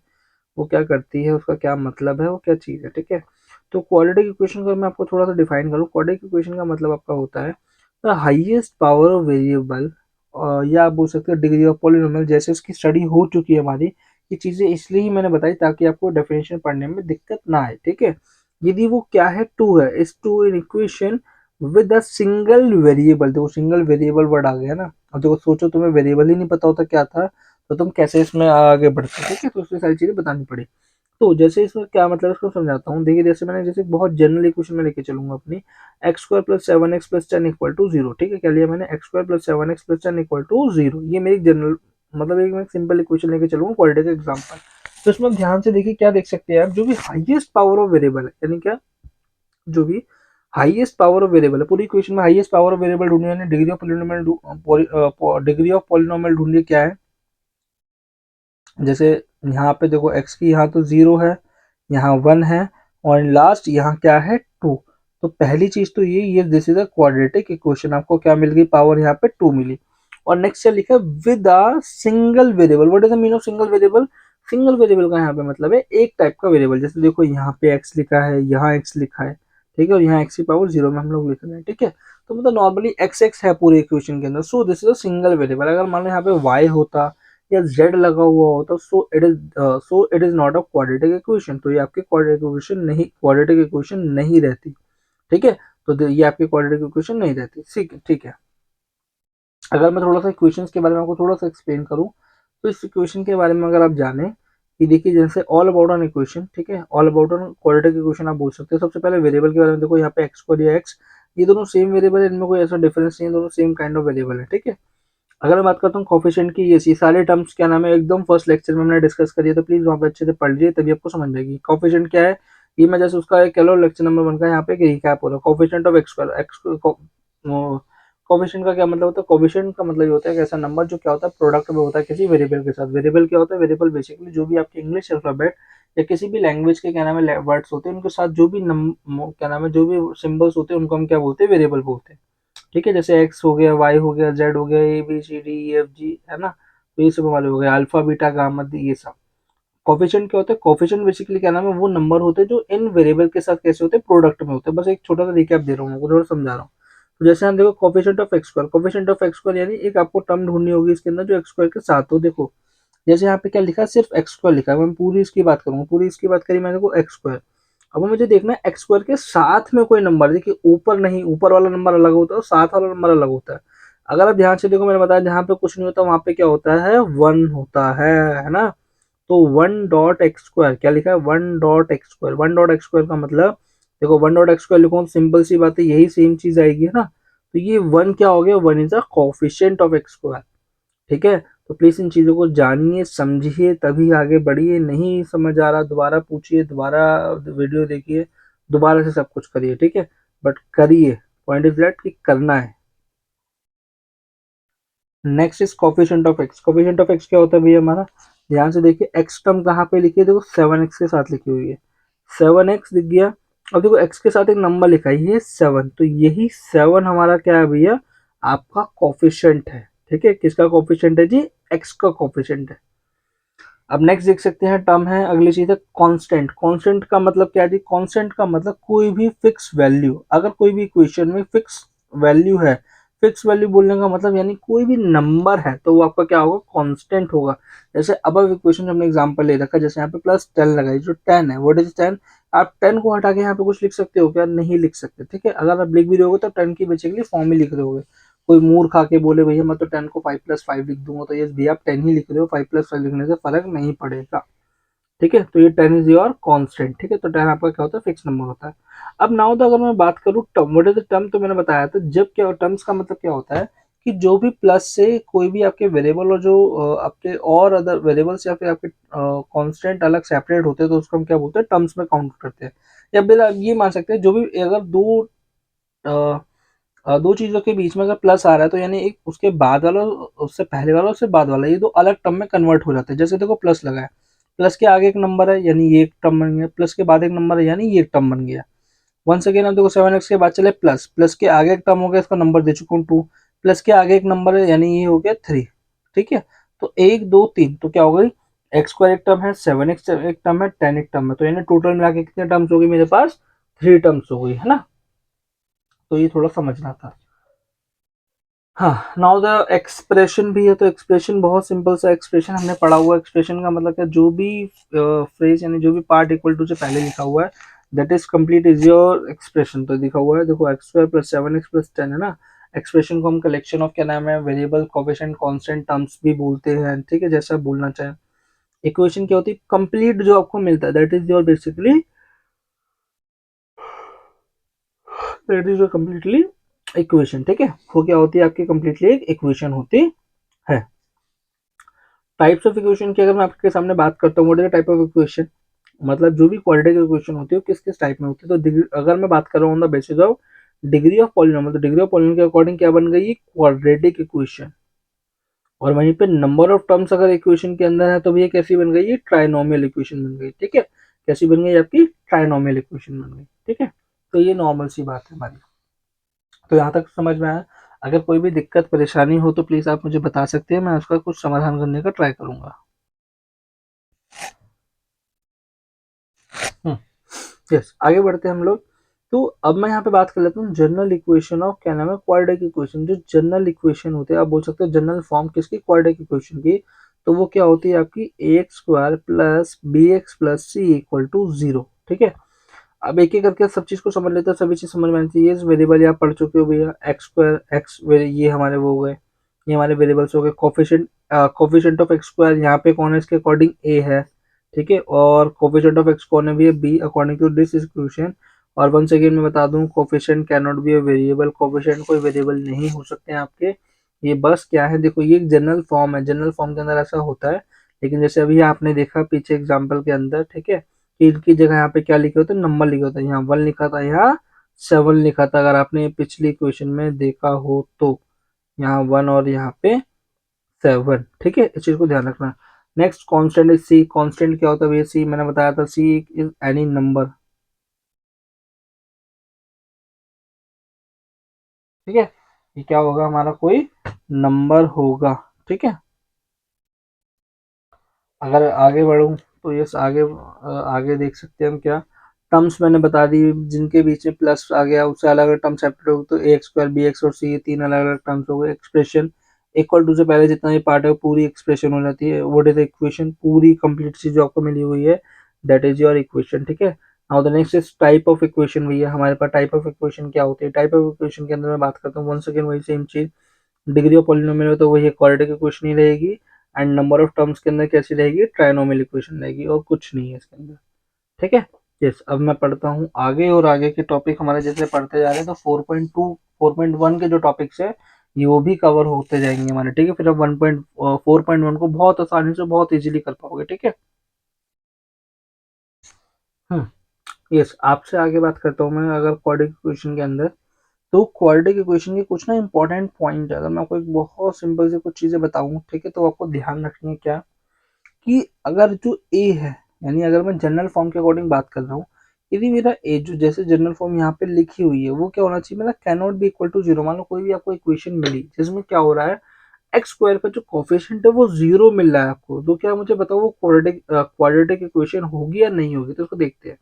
वो क्या करती है, उसका क्या मतलब है, वो क्या चीज़ है। ठीक है, तो क्वाड्रेटिक इक्वेशन का मैं आपको थोड़ा सा डिफाइन करूँ। क्वाड्रेटिक इक्वेशन का मतलब आपका होता है the highest power of variable, या आप बोल सकते हो डिग्री ऑफ पॉलिनोमियल। जैसे इसकी स्टडी हो चुकी है हमारी, ये चीज़ें इसलिए ही मैंने बताई ताकि आपको डेफिनेशन पढ़ने में दिक्कत ना आए। ठीक है, यदि वो क्या है, टू है, इस two in equation with a single variable. देखो सिंगल वेरिएबल वर्ड आ गया ना। अब देखो सोचो तुम्हें वेरिएबल ही नहीं पता होता क्या था, तो तुम कैसे इसमें आगे बढ़ते। ठीक है, तो उसमें सारी चीजें बतानी पड़ी। तो जैसे इसमें क्या मतलब है, इसको समझाता हूँ। देखिए जैसे मैंने जैसे बहुत जनरल इक्वेशन में लेके चलूंगा अपनी, x square plus seven x plus ten equal to zero. ठीक है, क्या लिया मैंने, x square plus seven x plus ten equal to zero. ये मेरी जनरल मतलब एक मैं सिंपल इक्वेशन लेके चलूंगा क्वाड्रेटिक एग्जाम्पल। तो इसमें ध्यान से देखिए क्या देख सकते हैं आप, जो भी हाईएस्ट पावर ऑफ वेरिएबल है, यानी क्या, जो भी हाईएस्ट पावर ऑफ वेरिएबल है, पूरी इक्वेशन में हाईएस्ट पावर ऑफ वेरिएबल ढूंढनी है, degree of polynomial, degree of polynomial ढूंढिए क्या है। जैसे यहाँ पे देखो x की यहाँ तो जीरो है, यहाँ वन है, और लास्ट यहाँ क्या है, टू। तो पहली चीज तो ये this is a quadratic equation. आपको क्या मिल गई, पावर यहाँ पे टू मिली। और नेक्स्ट क्या लिखा, with a single variable. What is the mean of single variable, single variable का यहाँ पे मतलब है एक टाइप का वेरिएबल। जैसे देखो यहाँ पे x लिखा है, यहाँ x लिखा है, ठीक है, और यहाँ x की पावर जीरो में हम लोग लिख रहे हैं। ठीक है, तो मतलब नॉर्मली एक्स एक्स है पूरे इक्वेशन के अंदर। So this is a single variable. अगर मान लो यहाँ पे y होता या z लगा हुआ होता, so it is not a quadratic equation. तो ये आपकी क्वाड्रेटिक इक्वेशन नहीं रहती। ठीक है, तो ये आपकी क्वाड्रेटिक इक्वेशन नहीं रहती। ठीक है, ठीक है। अगर मैं थोड़ा सा इक्वेशंस के बारे में आपको थोड़ा सा एक्सप्लेन करूं, तो इस इक्वेशन के बारे में अगर आप जाने कि देखिए जैसे ऑल अबाउट एन इक्वेशन, ठीक है, all about an quadratic equation आप बोल सकते हैं। सबसे पहले वेरिएबल के बारे में देखो, यहाँ पे एक्स को दिया एक्स, ये दोनों सेम वेरिएबल है, इनमें कोई ऐसा डिफरेंस नहीं है, दोनों सेम काइंड ऑफ वेरिएबल है। ठीक है, अगर मैं बात करता हूँ कोफिशिएंट की, ये सारे टर्म्स क्या नाम है एकदम फर्स्ट लेक्चर में हमने डिस्कस करी है, तो प्लीज वहाँ पे अच्छे से पढ़ लीजिए, तभी आपको समझ आएगी कोफिशिएंट क्या है। ये मैं जैसे उसका कह लो लेक्चर नंबर वन का यहाँ पे रिकैप हो रहा है। कोफिशिएंट ऑफ एक्स कोफिशिएंट का क्या मतलब होता है, कोफिशिएंट का मतलब ये होता है कि ऐसा नंबर जो क्या होता है, प्रोडक्ट में होता है किसी वेरिएबल के साथ। वेरिएबल क्या होता है, वेरिएबल बेसिकली जो भी आपके इंग्लिश अल्फाबेट या किसी भी लैंग्वेज के क्या नाम है वर्ड्स होते हैं, उनके साथ जो भी क्या नाम है, जो भी सिंबल्स होते हैं, उनको हम क्या बोलते हैं, वेरिएबल बोलते हैं। ठीक है, जैसे एक्स हो गया, वाई हो गया, जेड हो गया, A B C D E F G, है ना, तो ये सब हमारे हो गया, अल्फा बीटा गामा ये सब। कोफिशिएंट क्या होता है, कोफिशिएंट बेसिकली क्या नाम है, वो नंबर होते हैं जो इन वेरिएबल के साथ कैसे होते हैं, प्रोडक्ट में होते हैं। बस एक छोटा सा रिकैप दे रहा हूँ, आपको थोड़ा समझा रहा हूँ। तो जैसे हम देखो coefficient of x square, coefficient of x square यानी एक आपको टर्म ढूंढनी होगी इसके अंदर जो एक्स स्क्वायर के साथ हो। देखो जैसे यहाँ पे क्या लिखा है, सिर्फ एक्स स्क्वायर लिखा है। मैं पूरी इसकी बात करूंगा, पूरी इसकी बात करी मैंने को एक्स स्क्वायर। अब मुझे देखना है एक्स स्क्वायर के साथ में कोई नंबर, देखिए ऊपर नहीं, ऊपर वाला नंबर अलग होता है और साथ वाला नंबर अलग होता है। अगर आप ध्यान से देखो, मैंने बताया जहाँ पे कुछ नहीं होता वहां पे क्या होता है, वन होता है ना। तो वन डॉट एक्स स्क्वायर क्या लिखा है, one dot x square. One dot x square का मतलब देखो, वन डॉट एक्स स्क्वायर लिखो तो सिंपल सी बात है, यही सेम चीज आएगी, है ना। तो ये वन क्या हो गया, one is a coefficient of x square. ठीक है, तो प्लीज इन चीजों को जानिए समझिए तभी आगे बढ़िए। नहीं समझ आ रहा दोबारा पूछिए, दोबारा वीडियो देखिए, दोबारा से सब कुछ करिए। ठीक है, बट करिए, पॉइंट इज दैट कि करना है। Next is coefficient of x. Coefficient of x क्या होता है भैया हमारा, ध्यान से देखिए, एक्स टर्म कहाँ पे लिखी है, देखो सेवन एक्स के साथ लिखी हुई है, सेवन एक्स दिख गया। अब देखो एक्स के साथ एक नंबर लिखा है, ये सेवन, तो यही सेवन हमारा क्या है भैया, आपका कोफिशिएंट है। ठीक है, किसका कोफिशिएंट है जी, एक्स का कोफिशिएंट है। अब नेक्स्ट देख सकते हैं टर्म है, अगली चीज है कांस्टेंट। कांस्टेंट का मतलब क्या है, कांस्टेंट का मतलब कोई भी फिक्स वैल्यू। अगर कोई भी इक्वेशन में फिक्स वैल्यू है, फिक्स वैल्यू बोलने का मतलब यानी कोई भी नंबर है, तो वो आपका क्या होगा, कांस्टेंट होगा। जैसे अब इक्वेशन हमने एग्जांपल ले रखा है, जैसे यहाँ पे प्लस टेन लगाई, जो टेन है, व्हाट इज टेन। आप टेन को हटा के यहाँ पे कुछ लिख सकते हो क्या, नहीं लिख सकते। ठीक है, अगर आप लिख भी रहे होगे तो टेन की बेसिकली फॉर्म ही लिख रहे होगे। कोई मूर्ख आके बोले भैया मैं तो टेन को फाइव प्लस फाइव लिख दूंगा, तो ये भैया आप टेन ही लिख रहे हो, फाइव प्लस फाइव लिखने से फर्क नहीं पड़ेगा। ठीक है, तो ये टेन इज योर कांस्टेंट। ठीक है, तो टेन आपका क्या होता है, फिक्स नंबर होता है। अब नाउ तो अगर मैं बात करूँ term, what is the term, तो मैंने बताया था जब क्या, टर्म्स का मतलब क्या होता है कि जो भी प्लस से कोई भी आपके वेरिएबल और जो आपके और अदर वेरिएबल्स या फिर आपके कांस्टेंट अलग सेपरेट होते हैं, तो उसको हम क्या बोलते हैं, टर्म्स में काउंट करते हैं। या फिर आप ये मान सकते हैं जो भी अगर दो दो चीजों के बीच में अगर प्लस आ रहा है तो यानी एक उसके बाद वाला, उससे पहले वाला, उससे बाद वाला, ये दो अलग टर्म में कन्वर्ट हो जाते हैं। जैसे देखो प्लस लगा है, प्लस के आगे एक नंबर है यानी ये एक टर्म बन गया, प्लस के बाद एक नंबर है यानी ये एक टर्म बन गया। वंस अगेन अब देखो 7x के बाद चले प्लस, प्लस के आगे एक टर्म हो गया, इसका नंबर दे चुका हूँ 2, प्लस के आगे एक नंबर है यानी ये हो गया 3। ठीक है, तो 1 2 3 तो क्या हो गई, एक्स स्क्वायर एक टर्म है, 7x एक टर्म है, 10 एक टर्म है, तो यानी टोटल मिला के कितने टर्म्स हो गई मेरे पास, 3 टर्म्स हो गई है ना। तो ये थोड़ा समझना था। हाँ, नाउ द एक्सप्रेशन भी है, तो एक्सप्रेशन बहुत सिंपल सा एक्सप्रेशन हमने पढ़ा हुआ है। एक्सप्रेशन का मतलब क्या, जो भी फ्रेज यानी जो भी पार्ट इक्वल टू से पहले लिखा हुआ है that is complete is your expression. तो लिखा हुआ है देखो x square plus 7x plus 10 है ना। एक्सप्रेशन को हम कलेक्शन ऑफ क्या नाम है, वेरिएबल, कोफिशिएंट, कांस्टेंट, टर्म्स भी बोलते हैं। ठीक है, जैसा बोलना चाहे। इक्वेशन क्या होती है, कंप्लीट जो आपको मिलता है that is your basically, that is your completely equation. ठीक है, वो क्या होती है आपकी कंप्लीटली एक इक्वेशन होती है। टाइप्स ऑफ इक्वेशन की अगर मैं आपके सामने बात करता हूँ, what is the type of equation, मतलब जो भी क्वाड्रेटिक इक्वेशन होती है वो किस किस टाइप में होती है। तो अगर मैं बात कर रहा हूँ on the basis of degree of polynomial, तो डिग्री ऑफ पॉलिनोमियल के अकॉर्डिंग क्या बन गई, क्वाड्रेटिक इक्वेशन। और वहीं पे नंबर ऑफ टर्म्स अगर इक्वेशन के अंदर है तो भी ये कैसी बन गई, ये ट्राइनोमियल इक्वेशन बन गई। ठीक है, कैसी बन गई आपकी, ट्राइनोमियल इक्वेशन बन गई। ठीक है, तो ये नॉर्मल सी बात है हमारी। तो यहाँ तक समझ में आया। अगर कोई भी दिक्कत परेशानी हो तो प्लीज आप मुझे बता सकते हैं, मैं उसका कुछ समाधान करने का ट्राई करूंगा। हम्म, यस, आगे बढ़ते हैं हम लोग। तो अब मैं यहाँ पे बात कर लेता हूँ जनरल इक्वेशन ऑफ क्या नाम है, क्वाड्रेटिक इक्वेशन। जो जनरल इक्वेशन होते हैं, आप बोल सकते हो जनरल फॉर्म किसकी, क्वाड्रेटिक इक्वेशन की। तो वो क्या होती है आपकी, a x square plus b x plus c equal to 0। ठीक है, अब एक एक करके सब चीज को समझ लेते हैं, सभी चीज समझ में आनी चाहिए। ये वेरिएबल आप पढ़ चुके हो भैया, एक्स स्क्वायर एक्स, ये हमारे वो हो गए, ये हमारे वेरिएबल्स हो गए। Coefficient, coefficient of x square यहाँ पे कौन है, इसके अकॉर्डिंग ए है। ठीक है, और कोफिशिएंट ऑफ एक्स कौन है भी है, B, according to this equation. और वंस अगेन मैं बता दूं, coefficient can not be a variable, coefficient कोई वेरिएबल नहीं हो सकते हैं आपके। ये बस क्या है, देखो ये एक जनरल फॉर्म है, जनरल फॉर्म के अंदर ऐसा होता है। लेकिन जैसे अभी आपने देखा पीछे एग्जाम्पल के अंदर, ठीक है, तीन की जगह यहाँ पे क्या लिखे होते हैं, नंबर लिखे होते हैं। यहाँ 1 लिखा था, यहाँ 7 लिखा था, अगर आपने पिछली क्वेश्चन में देखा हो तो। यहाँ 1 और यहाँ पे 7। ठीक है, इस चीज को ध्यान रखना। Next constant is c. Constant क्या होता है भैया, सी मैंने बताया था, सी इज एनी नंबर। ठीक है, ये क्या होगा हमारा, कोई नंबर होगा। ठीक है, अगर आगे बढ़ूं तो यस, आगे देख सकते हैं हम क्या, टर्म्स मैंने बता दी जिनके बीच में प्लस आ गया उससे अलग अलग टर्म सेपरेट हो, तो a x square B x और सी, ये तीन अलग अलग टर्म्स हो गए। एक्सप्रेशन इक्वल टू से पहले जितना भी पार्ट है वो पूरी एक्सप्रेशन हो जाती है। व्हाट इज द इक्वेशन, पूरी कंप्लीट चीज जो आपको मिली हुई है, दैट इज योर इक्वेशन। ठीक है, now the next is type of equation. भैया हमारे पास टाइप ऑफ इक्वेशन क्या होती है, टाइप ऑफ इक्वेशन के अंदर मैं बात करता हूँ वंस अगेन वही सेम चीज। डिग्री ऑफ पॉलिनोमियल में तो वही क्वाड्रेटिक इक्वेशन ही रहेगी। एंड नंबर ऑफ टर्म्स के अंदर कैसी रहेगी, ट्राइनोमियल इक्वेशन रहेगी, और कुछ नहीं है इसके अंदर। ठीक है, यस, अब मैं पढ़ता हूँ आगे, और आगे के टॉपिक हमारे जैसे पढ़ते जा रहे हैं तो 4.2 4.1 के जो टॉपिक्स है ये वो भी कवर होते जाएंगे हमारे। ठीक है, फिर अब 4.1 को बहुत आसानी से बहुत इजीली कर पाओगे। ठीक है, हम्म, यस, आपसे आगे बात करता हूँ मैं अगर क्वाड्रेटिक इक्वेशन के अंदर। तो क्वाड्रेटिक इक्वेशन के कुछ ना इंपॉर्टेंट पॉइंट है, अगर मैं आपको एक बहुत सिंपल से कुछ चीजें बताऊं, ठीक है, तो आपको ध्यान रखनी है क्या, कि अगर जो ए है, यानी अगर मैं जनरल फॉर्म के अकॉर्डिंग बात कर रहा हूँ, यदि मेरा ए जो जैसे जनरल फॉर्म यहाँ पे लिखी हुई है वो क्या होना चाहिए, मेरा can not be equal to 0। मान लो कोई भी आपको इक्वेशन मिली जिसमें क्या हो रहा है, एक्स स्क्वायर का जो कोफिशिएंट है वो 0 मिल रहा है आपको, तो क्या मुझे बताओ वो क्वाड्रेटिक इक्वेशन होगी या नहीं होगी, तो उसको देखते हैं।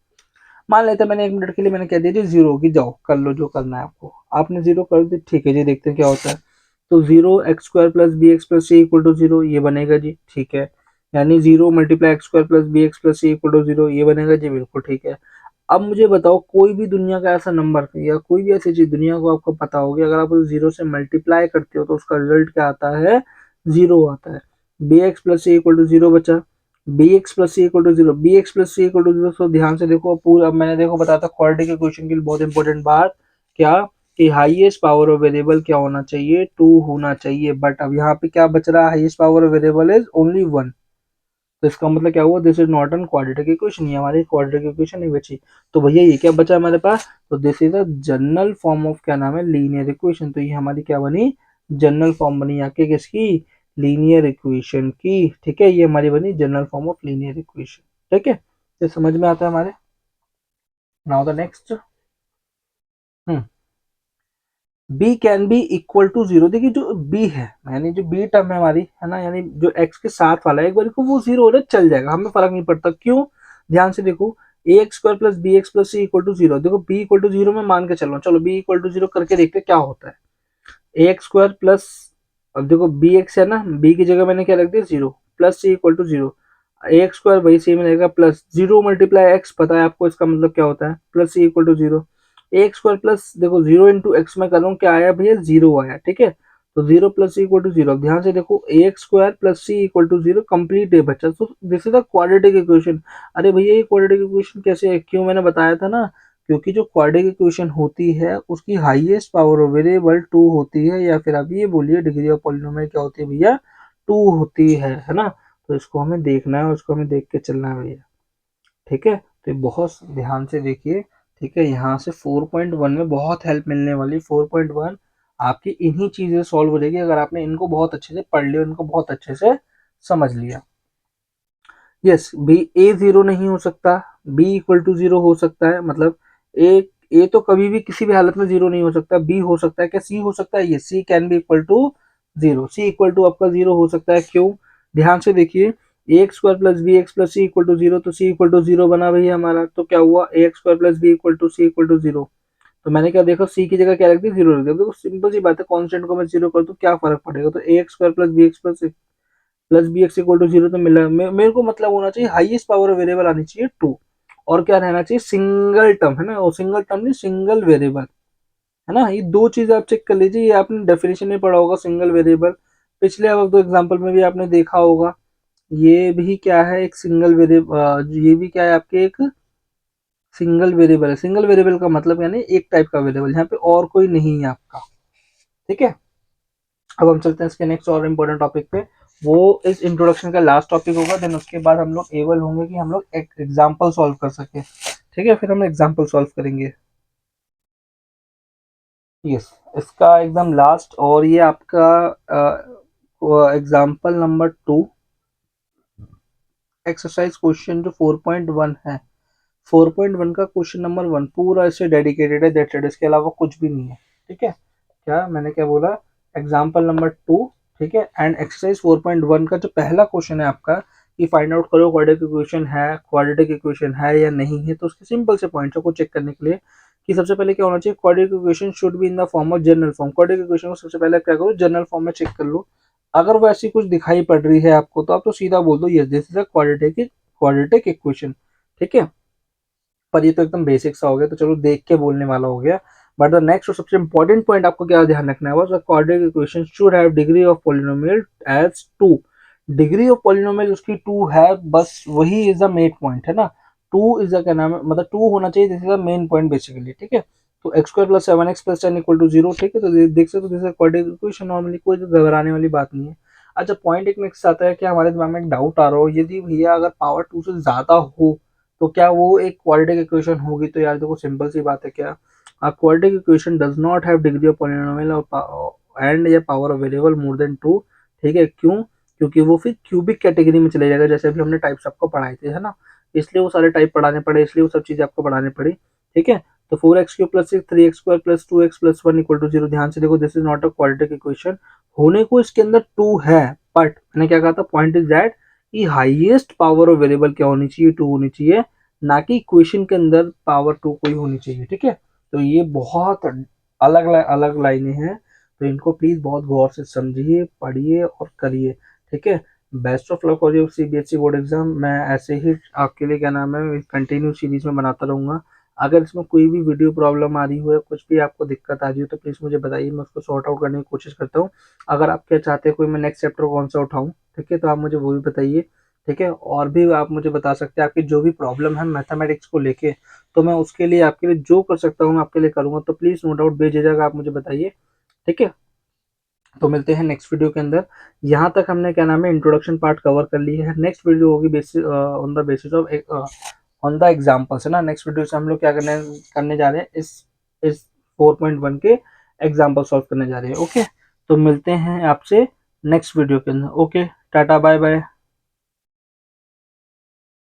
मान लेते हैं मैंने 1 मिनट के लिए मैंने कह दिया जी 0 होगी, जाओ कर लो जो करना है आपको, आपने 0 कर दी। ठीक है जी, देखते हैं क्या होता है। तो 0 x square plus b x plus c equal to 0 ये बनेगा जी, ठीक है। यानी 0 × x square plus b x plus c equal to 0 ये बनेगा जी, बिल्कुल ठीक है। अब मुझे बताओ कोई भी दुनिया का ऐसा नंबर या कोई भी ऐसी चीज दुनिया को आपको पता होगी, अगर आप उस 0 से मल्टीप्लाई करते हो तो उसका रिजल्ट क्या आता है, 0 आता है। B x plus c equal to 0 बचा, b x plus c equal to 0, b x plus c equal to 0। तो ध्यान से देखो पूरा, अब मैंने देखो बताया था क्वाड्रेटिक इक्वेशन के लिए बहुत इंपॉर्टेंट बात क्या, कि हाईएस्ट पावर ऑफ वेरिएबल क्या होना चाहिए, 2 होना चाहिए। बट अब यहाँ पे क्या बच रहा है, highest power of variable is only 1। तो इसका मतलब क्या हुआ, this is not an quadratic equation, ये हमारी क्वाड्रेटिक इक्वेशन नहीं बची। तो भैया ये क्या बचा हमारे पास, तो this is a general form of क्या नाम है, लीनियर इक्वेशन। तो ये हमारी क्या बनी, जनरल फॉर्म बनी आके किसकी, लीनियर इक्वेशन की। ठीक है, ये हमारी बनी general form of linear equation. ठीक है, तो समझ में आता है हमारे। Now the next, b can be equal to zero. देखिए जो बी है, यानी जो बी टर्म है हमारी, है ना, यानी जो एक्स के साथ वाला है, एक बार को वो जीरो हो जाए चल जाएगा, हमें फर्क नहीं पड़ता। क्यों, ध्यान से देखो, a x square plus b x plus c equal to zero. देखो बी इक्वल टू जीरो में मान के चलो, चलो बी इक्वल टू जीरो करके देखते क्या होता है। ए एक्स स्क्वायर प्लस, अब देखो बी एक्स है ना, बी की जगह मैंने क्या रख दिया zero, plus c equal to zero. A x square वही सेम रहेगा, प्लस जीरो मल्टीप्लाई एक्स, पता है आपको इसका मतलब क्या होता है, plus c equal to zero. A x square plus, देखो जीरो इंटू एक्स में कर रहा हूँ, क्या आया भैया, जीरो आया। ठीक है, तो zero plus c equal to zero. ध्यान से देखो, a x square plus c equal to zero complete है बच्चा। तो this is the quadratic equation. अरे भैया ये क्वाड्रेटिक इक्वेशन कैसे है, क्यों, मैंने बताया था ना, क्योंकि जो क्वाड्रेटिक इक्वेशन होती है उसकी highest power of variable two होती है, या फिर आप ये बोलिए डिग्री ऑफ पॉलिनोमियल क्या होती है भैया, टू होती है ना। तो इसको हमें देखना है, उसको हमें देख के चलना है भैया। ठीक है, तो ये बहुत ध्यान से देखिए। ठीक है, यहाँ से 4.1 में बहुत हेल्प मिलने वाली। 4.1 आपकी इन्हीं चीजें सॉल्व हो जाएगी अगर आपने इनको बहुत अच्छे से पढ़ लिया, इनको बहुत अच्छे से समझ लिया। यस, बी ए जीरो नहीं हो सकता, बी इक्वल टू जीरो हो सकता है, मतलब ए, ए तो कभी भी किसी भी हालत में जीरो नहीं हो सकता। बी हो सकता है, क्या सी हो सकता है, ये c can be equal to zero. C equal to आपका जीरो हो सकता है, क्यों, ध्यान से देखिए, a x square plus b x plus c equal to zero, तो सी इक्वल टू जीरो बना भैया हमारा। तो क्या हुआ, a x square plus b equal to c equal to zero. तो मैंने क्या देखा, सी की जगह क्या रख दी, जीरो रख दिया। देखो सिंपल सी बात है, कांस्टेंट को मैं जीरो कर दूं क्या फर्क पड़ेगा। तो a x square plus b x plus b x equal to zero तो मिला। मेरे को मतलब होना चाहिए हाईएस्ट पावर वेरिएबल आनी चाहिए टू, और क्या रहना चाहिए, सिंगल टर्म, है ना, और सिंगल टर्म नहीं, सिंगल वेरिएबल, है ना। ये दो चीज आप चेक कर लीजिए, ये आपने डेफिनेशन में पढ़ा होगा सिंगल वेरिएबल, पिछले अब दो एग्जांपल में भी आपने देखा होगा। ये भी क्या है, एक सिंगल वेरिएबल, ये भी क्या है आपके एक सिंगल वेरिएबल है। सिंगल वेरिएबल का मतलब यानी एक टाइप का वेरिएबल, यहाँ पे और कोई नहीं है आपका। ठीक है, अब हम चलते हैं इसके नेक्स्ट और इम्पोर्टेंट टॉपिक पे। वो इस इंट्रोडक्शन का लास्ट टॉपिक होगा, देन उसके बाद हम लोग एबल होंगे कि हम लोग एक एग्जाम्पल सॉल्व कर सके। ठीक है, फिर हम एग्जाम्पल सॉल्व करेंगे। यस, इसका एकदम लास्ट, और ये आपका example number two, exercise question जो 4.1 है। 4.1 का क्वेश्चन नंबर वन पूरा इससे डेडिकेटेड है, दैट्स इट, इसके अलावा कुछ भी नहीं है। ठीक है, क्या मैंने क्या बोला, एग्जाम्पल नंबर टू। ठीक है, एंड एक्सरसाइज 4.1 का जो पहला क्वेश्चन है आपका, कि फाइंड आउट करो क्वाड्रेटिक इक्वेशन है या नहीं है। तो उसके सिंपल से पॉइंट्स को चेक करने के लिए, कि सबसे पहले क्या होना चाहिए, quadratic equation should be in the form of general form. Quadratic equation को सबसे पहले क्या करो, जनरल फॉर्म में चेक कर लो। अगर वो ऐसी कुछ दिखाई पड़ रही है आपको, तो आप तो सीधा बोल दो yes this is a quadratic equation. ठीक है, पर ये तो एकदम बेसिक सा हो गया, तो चलो देख के बोलने वाला हो गया। बट द नेक्स्ट और सबसे इंपॉर्टेंट पॉइंट आपको क्या ध्यान रखना है, was quadratic equation should have degree of polynomial as 2। Degree of polynomial उसकी 2 है, बस वही इज द मेन पॉइंट, है ना। 2 इज द क्या नाम है, मतलब 2 होना चाहिए, this is the main point basically. ठीक है, तो x square plus 7x plus 10 equal to zero. ठीक है, तो देख सकते हो this is quadratic equation, normally कोई घबराने वाली बात नहीं है। अच्छा, पॉइंट एक नेक्स्ट आता है कि हमारे दिमाग में एक डाउट आ रहा हो, यदि भैया अगर पावर 2 से ज्यादा हो तो क्या वो एक क्वाड्रेटिक इक्वेशन होगी। तो यार देखो सिंपल सी बात है, क्या a quadratic equation does not have degree of polynomial and या power of variable more than two. ठीक है, क्यों, क्योंकि वो फिर क्यूबिक कैटेगरी में चले जाएगा, जैसे अभी हमने टाइप्स आपको पढ़ाए थे, है ना, इसलिए वो सारे टाइप पढ़ाने पड़े, इसलिए वो सब चीजें आपको पढ़ाने पड़ी। ठीक है, तो 4x cube plus six 3x square plus 2x plus 1 equal to zero. ध्यान से देखो, this is not a quadratic equation, होने को इसके अंदर 2 है, बट मैंने क्या कहा था, पॉइंट इज दैट कि हाईएस्ट पावर ऑफ वेरिएबल क्या होनी चाहिए, 2 होनी चाहिए, ना कि इक्वेशन के अंदर पावर 2 कोई होनी चाहिए। ठीक है, तो ये बहुत अलग अलग लाइनें हैं, तो इनको प्लीज बहुत गौर से समझिए, पढ़िए और करिए। ठीक है, best of luck for your CBSE board exam. मैं ऐसे ही आपके लिए क्या नाम है कंटिन्यू सीरीज में बनाता रहूंगा। अगर इसमें कोई भी वीडियो प्रॉब्लम आ रही हो या कुछ भी आपको दिक्कत आ रही हो, तो प्लीज मुझे बताइए, मैं उसको सॉर्ट आउट करने की कोशिश करता हूँ। अगर आप क्या चाहते हैं कोई मैं नेक्स्ट चैप्टर कौन सा उठाऊं, ठीक है, तो आप मुझे वो भी बताइए। ठीक है, और भी आप मुझे बता सकते हैं आपकी जो भी प्रॉब्लम है मैथमेटिक्स को लेके, तो मैं उसके लिए आपके लिए जो कर सकता हूँ मैं आपके लिए करूंगा। तो प्लीज नो डाउट बेझिझक आप मुझे बताइए। ठीक है, तो मिलते हैं नेक्स्ट वीडियो के अंदर। यहाँ तक हमने क्या नाम है इंट्रोडक्शन पार्ट कवर कर ली है। नेक्स्ट वीडियो होगी basis on the basis of on the examples, है ना। नेक्स्ट वीडियो से हम लोग क्या करने करने जा रहे हैं, इस 4.1 के एग्जाम्पल सॉल्व करने जा रहे हैं। ओके, तो मिलते हैं आपसे नेक्स्ट वीडियो के अंदर। Okay, tata bye bye.